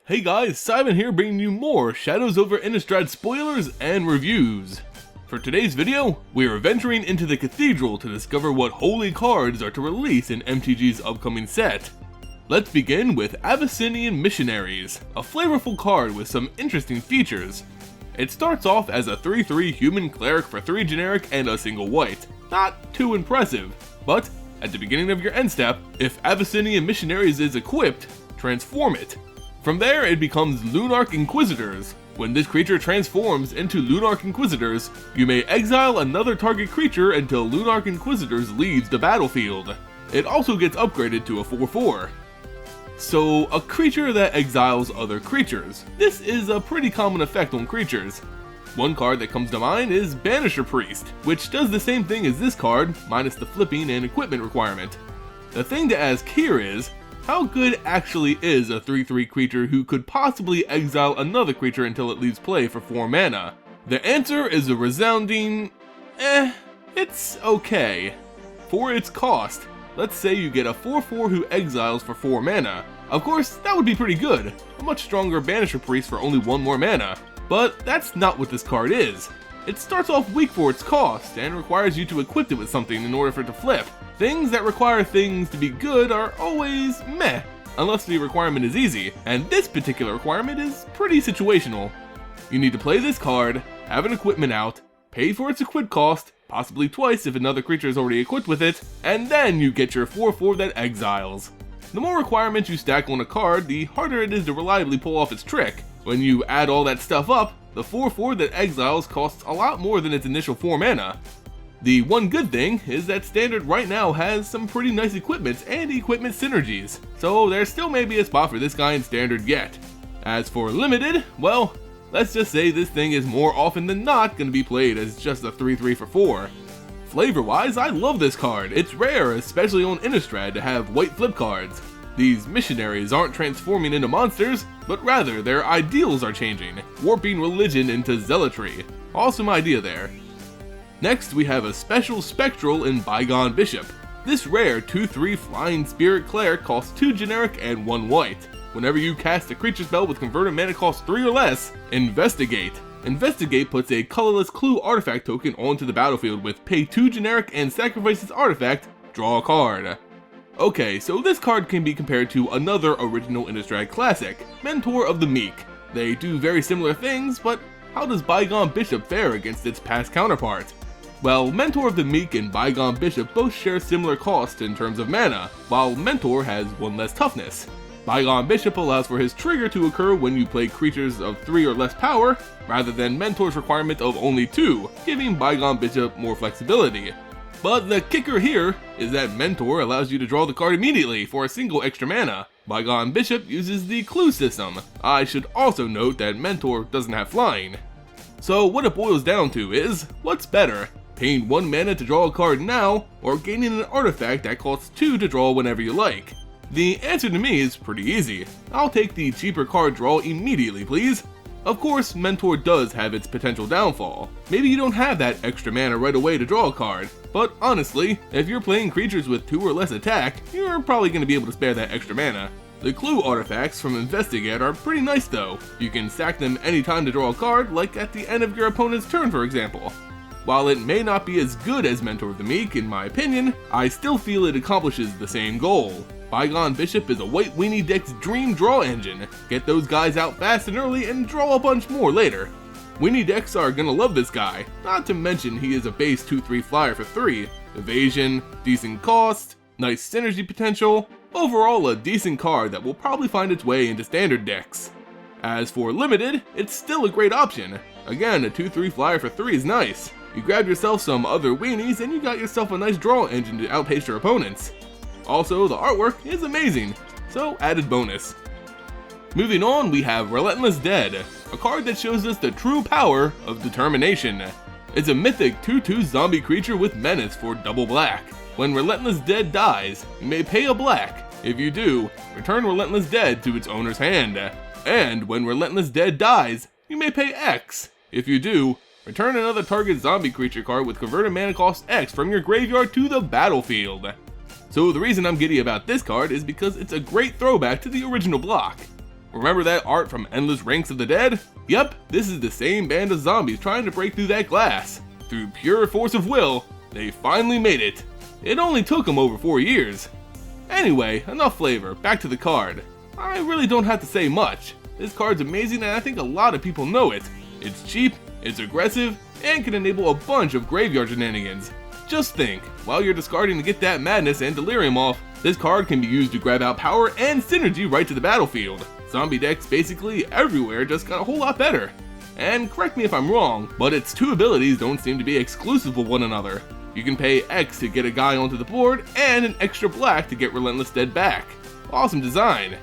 Hey guys, Seiben here bringing you more Shadows Over Innistrad spoilers and reviews. For today's video, we are venturing into the Cathedral to discover what holy cards are to release in MTG's upcoming set. Let's begin with Avacyn Missionaries, a flavorful card with some interesting features. It starts off as a 3/3 human cleric for 3 generic and a single white. Not too impressive, but at the beginning of your end step, if Avacyn Missionaries is equipped, transform it. From there, it becomes Lunarch Inquisitors. When this creature transforms into Lunarch Inquisitors, you may exile another target creature until Lunarch Inquisitors leaves the battlefield. It also gets upgraded to a 4/4. So, a creature that exiles other creatures. This is a pretty common effect on creatures. One card that comes to mind is Banisher Priest, which does the same thing as this card, minus the flipping and equipment requirement. The thing to ask here is, how good actually is a 3/3 creature who could possibly exile another creature until it leaves play for 4 mana? The answer is a resounding, it's okay. For its cost, let's say you get a 4/4 who exiles for 4 mana. Of course, that would be pretty good, a much stronger Banisher Priest for only 1 more mana. But that's not what this card is. It starts off weak for its cost, and requires you to equip it with something in order for it to flip. Things that require things to be good are always meh, unless the requirement is easy, and this particular requirement is pretty situational. You need to play this card, have an equipment out, pay for its equip cost, possibly twice if another creature is already equipped with it, and then you get your 4/4 that exiles. The more requirements you stack on a card, the harder it is to reliably pull off its trick. When you add all that stuff up, the 4/4 that exiles costs a lot more than its initial 4 mana. The one good thing is that Standard right now has some pretty nice equipment and equipment synergies, so there still may be a spot for this guy in Standard yet. As for Limited, well, let's just say this thing is more often than not going to be played as just a 3/3 for 4. Flavor-wise, I love this card. It's rare, especially on Innistrad, to have white flip cards. These missionaries aren't transforming into monsters, but rather their ideals are changing, warping religion into zealotry. Awesome idea there. Next, we have a special spectral in Bygone Bishop. This rare 2/3 flying spirit cleric costs 2 generic and 1 white. Whenever you cast a creature spell with converted mana cost 3 or less, investigate. Investigate puts a colorless clue artifact token onto the battlefield with pay 2 generic and sacrifice its artifact, draw a card. Okay, so this card can be compared to another original Innistrad classic, Mentor of the Meek. They do very similar things, but how does Bygone Bishop fare against its past counterpart? Well, Mentor of the Meek and Bygone Bishop both share similar costs in terms of mana, while Mentor has 1 less toughness. Bygone Bishop allows for his trigger to occur when you play creatures of 3 or less power, rather than Mentor's requirement of only 2, giving Bygone Bishop more flexibility. But the kicker here is that Mentor allows you to draw the card immediately for a single extra mana. Bygone Bishop uses the clue system. I should also note that Mentor doesn't have flying. So what it boils down to is, what's better? Paying 1 mana to draw a card now, or gaining an artifact that costs 2 to draw whenever you like? The answer to me is pretty easy. I'll take the cheaper card draw immediately, please. Of course, Mentor does have its potential downfall. Maybe you don't have that extra mana right away to draw a card, but honestly, if you're playing creatures with 2 or less attack, you're probably going to be able to spare that extra mana. The clue artifacts from Investigate are pretty nice though. You can stack them anytime to draw a card, like at the end of your opponent's turn for example. While it may not be as good as Mentor of the Meek in my opinion, I still feel it accomplishes the same goal. Bygone Bishop is a white weenie deck's dream draw engine. Get those guys out fast and early and draw a bunch more later. Weenie decks are gonna love this guy, not to mention he is a base 2/3 flyer for 3, evasion, decent cost, nice synergy potential, overall a decent card that will probably find its way into Standard decks. As for Limited, it's still a great option. Again, a 2/3 flyer for 3 is nice. You grab yourself some other weenies and you got yourself a nice draw engine to outpace your opponents. Also, the artwork is amazing, so added bonus. Moving on, we have Relentless Dead, a card that shows us the true power of determination. It's a mythic 2/2 zombie creature with menace for double black. When Relentless Dead dies, you may pay a black. If you do, return Relentless Dead to its owner's hand. And when Relentless Dead dies, you may pay X. If you do, return another target zombie creature card with converted mana cost X from your graveyard to the battlefield. So the reason I'm giddy about this card is because it's a great throwback to the original block. Remember that art from Endless Ranks of the Dead? Yep, this is the same band of zombies trying to break through that glass. Through pure force of will, they finally made it. It only took them over 4 years. Anyway, enough flavor, back to the card. I really don't have to say much. This card's amazing and I think a lot of people know it. It's cheap, it's aggressive, and can enable a bunch of graveyard shenanigans. Just think, while you're discarding to get that madness and delirium off, this card can be used to grab out power and synergy right to the battlefield. Zombie decks basically everywhere just got a whole lot better. And correct me if I'm wrong, but its two abilities don't seem to be exclusive with one another. You can pay X to get a guy onto the board, and an extra black to get Relentless dead back. Awesome design.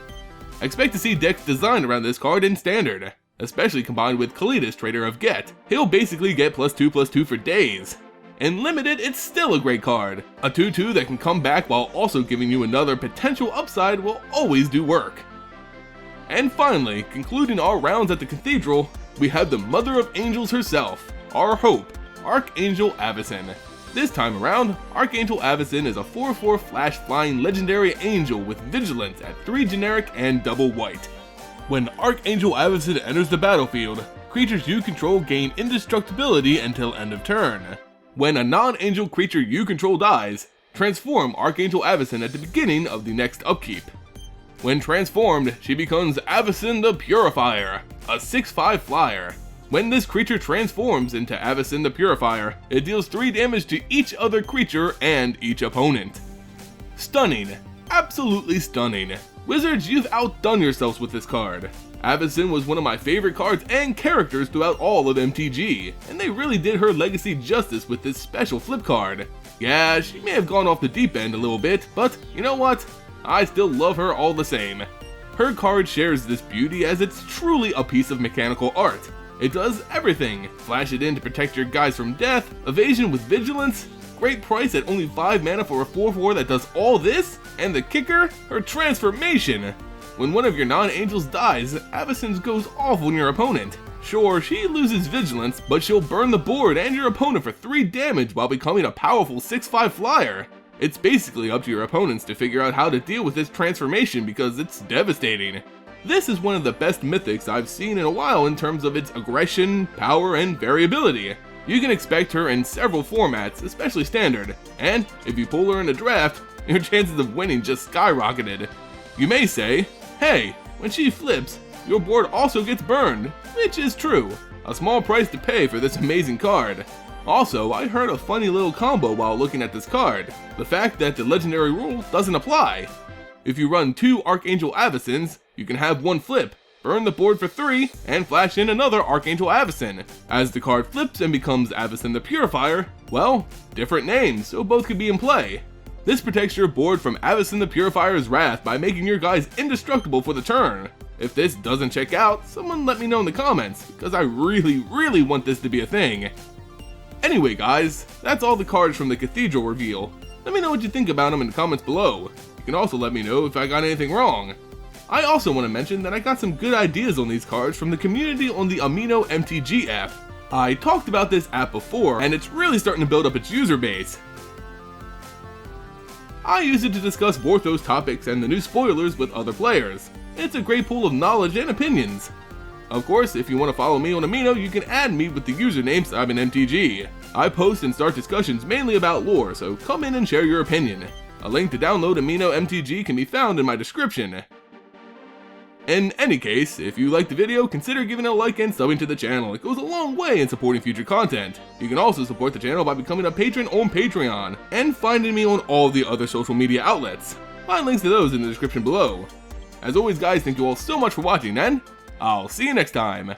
Expect to see decks designed around this card in Standard, especially combined with Kalida's Trader of Get. He'll basically get +2/+2 for days. In Limited, it's still a great card. A 2/2 that can come back while also giving you another potential upside will always do work. And finally, concluding our rounds at the Cathedral, we have the Mother of Angels herself, our hope, Archangel Avacyn. This time around, Archangel Avacyn is a 4/4 flash flying legendary angel with vigilance at 3 generic and double white. When Archangel Avacyn enters the battlefield, creatures you control gain indestructibility until end of turn. When a non-angel creature you control dies, transform Archangel Avacyn at the beginning of the next upkeep. When transformed, she becomes Avacyn the Purifier, a 6/5 flyer. When this creature transforms into Avacyn the Purifier, it deals 3 damage to each other creature and each opponent. Stunning. Absolutely stunning. Wizards, you've outdone yourselves with this card. Avacyn was one of my favorite cards and characters throughout all of MTG, and they really did her legacy justice with this special flip card. Yeah, she may have gone off the deep end a little bit, but you know what? I still love her all the same. Her card shares this beauty as it's truly a piece of mechanical art. It does everything. Flash it in to protect your guys from death, evasion with vigilance, great price at only 5 mana for a 4/4 that does all this, and the kicker, her transformation. When one of your non-angels dies, Avacyn goes off on your opponent. Sure, she loses vigilance, but she'll burn the board and your opponent for 3 damage while becoming a powerful 6/5 flyer. It's basically up to your opponents to figure out how to deal with this transformation because it's devastating. This is one of the best mythics I've seen in a while in terms of its aggression, power, and variability. You can expect her in several formats, especially Standard, and if you pull her in a draft, your chances of winning just skyrocketed. You may say, hey, when she flips, your board also gets burned, which is true. A small price to pay for this amazing card. Also, I heard a funny little combo while looking at this card. The fact that the legendary rule doesn't apply. If you run 2 Archangel Avacyns, you can have one flip, burn the board for 3, and flash in another Archangel Avacyn. As the card flips and becomes Avacyn the Purifier, well, different names, so both could be in play. This protects your board from Avacyn the Purifier's wrath by making your guys indestructible for the turn. If this doesn't check out, someone let me know in the comments, because I really want this to be a thing. Anyway guys, that's all the cards from the Cathedral reveal. Let me know what you think about them in the comments below. You can also let me know if I got anything wrong. I also want to mention that I got some good ideas on these cards from the community on the SeibenMTG app. I talked about this app before, and it's really starting to build up its user base. I use it to discuss Vorthos topics and the new spoilers with other players. It's a great pool of knowledge and opinions. Of course, if you want to follow me on Amino, you can add me with the username SeibenMTG. I post and start discussions mainly about lore, so come in and share your opinion. A link to download SeibenMTG can be found in my description. In any case, if you liked the video, consider giving it a like and subbing to the channel. It goes a long way in supporting future content. You can also support the channel by becoming a patron on Patreon, and finding me on all the other social media outlets. Find links to those in the description below. As always guys, thank you all so much for watching, and I'll see you next time.